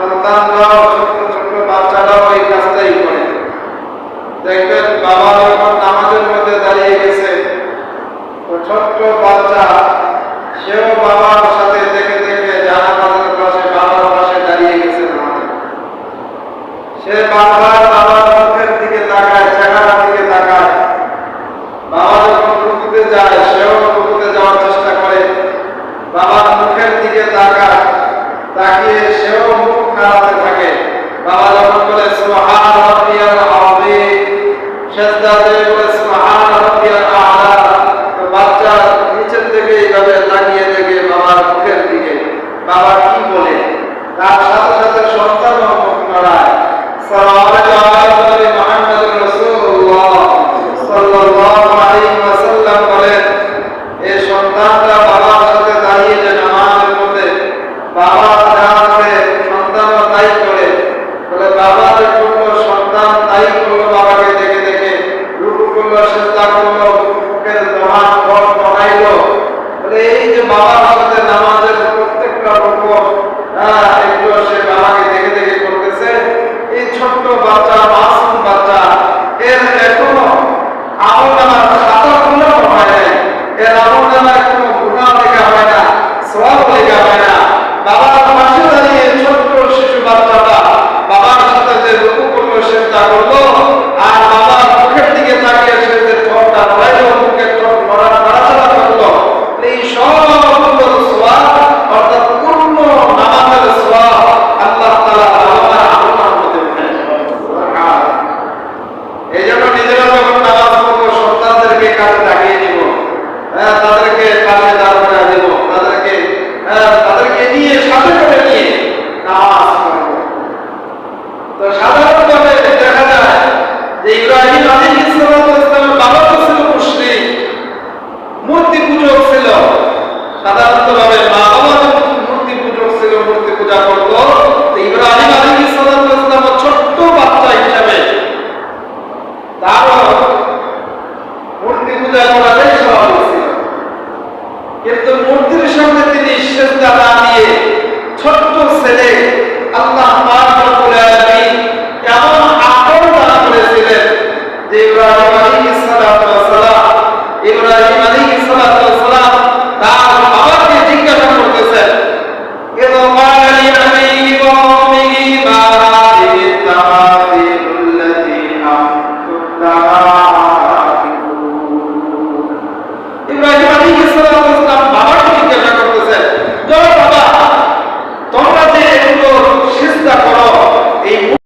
সন্তানরাও ছোট্ট ছোট্ট বাচ্চারাও এই কাজটাই করে। দেখবেন বাবা যখন নামাজের মধ্যে দাঁড়িয়ে গেছে, তো ছোট্ট বাচ্চা সেও বাবার সাথে দেখে দেখে জানাজার পাশে বাবার পাশে দাঁড়িয়ে গেছে নামাজে। সে বারবার বাবার মুখের দিকে তাকায়, চেহারার দিকে তাকায়। বাবা যখন রুকুতে যায় সেও রুকুতে যাওয়ার চেষ্টা করে, বাবার মুখের দিকে তাকায়, তাকিয়ে সেও মুখ নাড়াতে থাকে। বাবা যখন বলে সুবহান রাব্বিয়াল আযীম, সিজদাতে বলে সুবহান রাব্বিয়াল আ'লা, তো বাচ্চা নিচের থেকে এইভাবে তাকিয়ে দেখে বাবার মুখের দিকে, বাবা কি বলে। তার সাথে